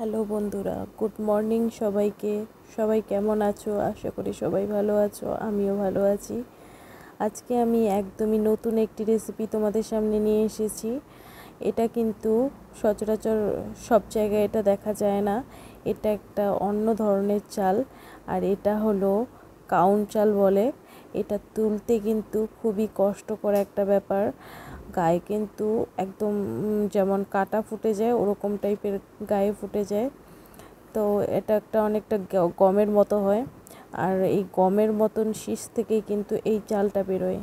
Hello বন্ধুরা, good morning সবাইকে। সবাই কেমন আছো? আশা করি সবাই ভালো আছো, আমিও ভালো আছি। আজকে আমি একদমই নতুন একটি রেসিপি তোমাদের সামনে নিয়ে এসেছি। এটা কিন্তু সচরাচর সব জায়গায় এটা দেখা যায় না। এটা একটা অন্য ধরনের চাল, আর এটা হলো কাউন চাল বলে। এটা তুলতে কিন্তু খুবই কষ্টকর একটা ব্যাপার। গায়ে কিন্তু একদম যেমন কাটা ফুটে যায় ওরকম টাইপের গায়ে ফুটে যায়। তো এটা একটা অনেকটা গমের মতো হয়, আর এই গমের মতন শীষ থেকেই কিন্তু এই চালটা বেরোয়।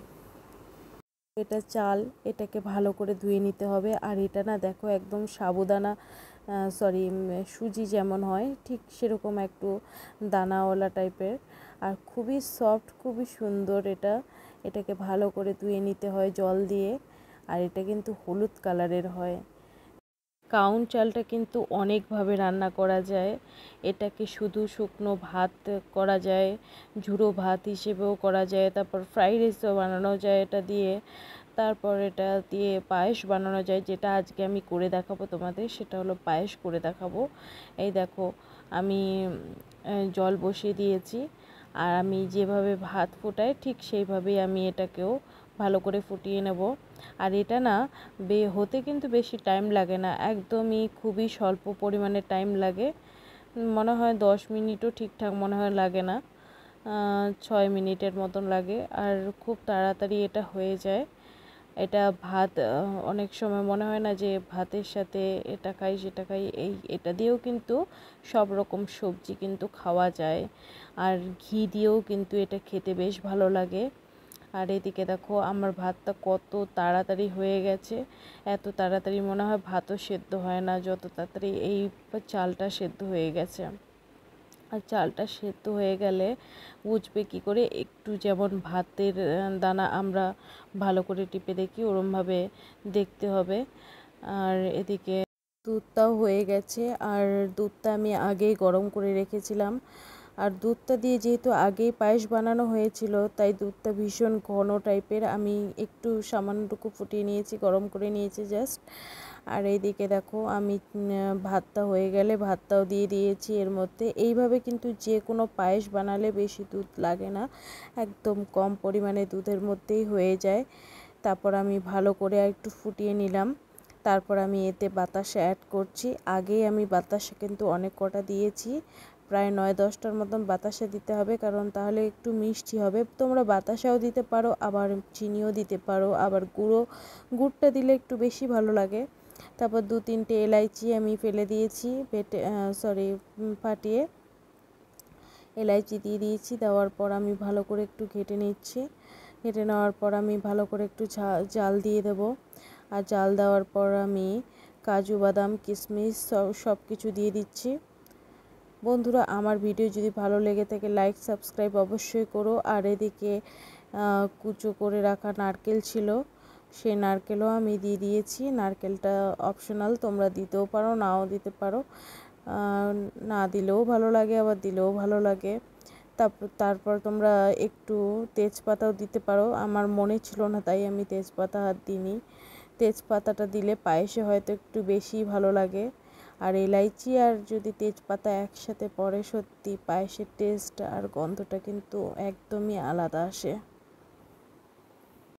এটা চাল, এটাকে ভালো করে ধুয়ে নিতে হবে। আর এটা না দেখো, একদম সাবুদানা সরি সুজি যেমন হয় ঠিক সেরকম একটু দানাওয়ালা টাইপের, আর খুবই সফট, খুবই সুন্দর। এটাকে ভালো করে ধুয়ে নিতে হয় জল দিয়ে। আর এটা কিন্তু হলুদ কালারের হয়। কাউন চালটা কিন্তু অনেকভাবে রান্না করা যায়। এটাকে শুধু শুকনো ভাত করা যায়, ঝুড়ো ভাত হিসেবেও করা যায়, তারপর ফ্রাইড রাইসও বানানো যায় এটা দিয়ে। তারপর এটা দিয়ে পায়েস বানানো যায়, যেটা আজকে আমি করে দেখাবো তোমাদের। সেটা হলো পায়েস করে দেখাবো। এই দেখো, আমি জল বসিয়ে দিয়েছি, আর আমি যেভাবে ভাত ফোটাই ঠিক সেইভাবেই আমি এটাকেও ভালো করে ফুটিয়ে নেব। আর এটা না হতে কিন্তু বেশি টাইম লাগে না, একদমই খুবই স্বল্প পরিমাণে টাইম লাগে। মনে হয় 10 মিনিটও ঠিকঠাক মনে হয় লাগে না, 6 মিনিটের মতন লাগে, আর খুব তাড়াতাড়ি এটা হয়ে যায়। এটা ভাত অনেক সময় মনে হয় না যে ভাতের সাথে এটা খাই সেটা খাই, এটা দিয়েও কিন্তু সব রকম সবজি কিন্তু খাওয়া যায়, আর ঘি দিয়েও কিন্তু এটা খেতে বেশ ভালো লাগে। আর এদিকে দেখো, আমার ভাতটা কত তাড়াতাড়ি হয়ে গেছে। এত তাড়াতাড়ি মনে হয় ভাতও সেদ্ধ হয় না, যত তাড়াতাড়ি এই চালটা সেদ্ধ হয়ে গেছে। আর চালটা সেদ্ধ হয়ে গেলে বুঝবে কি করে, একটু যেমন ভাতের দানা আমরা ভালো করে টিপে দেখি ওরমভাবে দেখতে হবে। আর এদিকে দুধটাও হয়ে গেছে, আর দুধটা আমি আগেই গরম করে রেখেছিলাম। আর দুধটা দিয়ে যেহেতু আগেই পায়েস বানানো হয়েছিল, তাই দুধটা ভীষণ ঘন টাইপের। আমি একটু সামান্যটুকু ফুটিয়ে নিয়েছি, গরম করে নিয়েছি জাস্ট। আর এইদিকে দেখো, আমি ভাতটা হয়ে গেলে ভাতটাও দিয়ে দিয়েছি এর মধ্যে। এইভাবে কিন্তু যে কোনো পায়েস বানালে বেশি দুধ লাগে না, একদম কম পরিমাণে দুধের মধ্যেই হয়ে যায়। তারপর আমি ভালো করে একটু ফুটিয়ে নিলাম। তারপর আমি এতে বাতাসা অ্যাড করছি। আগেই আমি বাতাসা কিন্তু অনেক কটা দিয়েছি, প্রায় 9-10টার মতন বাতাসা দিতে হবে, কারণ তাহলে একটু মিষ্টি হবে। তোমরা বাতাসাও দিতে পারো, আবার চিনিও দিতে পারো, আবার গুড়টা দিলে একটু বেশি ভালো লাগে। তারপর 2-3টে এলাইচি আমি ফেলে দিয়েছি, ফাটিয়ে এলাইচি দিয়ে দিয়েছি। দেওয়ার পর আমি ভালো করে একটু ঘেটে নিচ্ছি। ঘেটে নেওয়ার পর আমি ভালো করে একটু জাল দিয়ে দেব। আর জাল দেওয়ার পর আমি কাজু বাদাম কিশমিশ সব কিছু দিয়ে দিচ্ছি। বন্ধুরা, আমার ভিডিও যদি ভালো লেগে থাকে লাইক সাবস্ক্রাইব অবশ্যই করো। আর এদিকে কুচো করে রাখা নারকেল ছিল, সেই নারকেলও আমি দিয়ে দিয়েছি। নারকেলটা অপশনাল, তোমরা দিতেও পারো নাও দিতে পারো, না দিলেও ভালো লাগে, আবার দিলেও ভালো লাগে। তারপর তোমরা একটু তেজপাতাও দিতে পারো, আমার মনে ছিল না তাই আমি তেজপাতা দিইনি। তেজপাতাটা দিলে পায়েসে হয়তো একটু বেশি ভালো লাগে। আর এলাইচি আর যদি তেজপাতা একসাথে পড়ে, সত্যি পায়েসের টেস্ট আর গন্ধটা কিন্তু একদমই আলাদা আসে।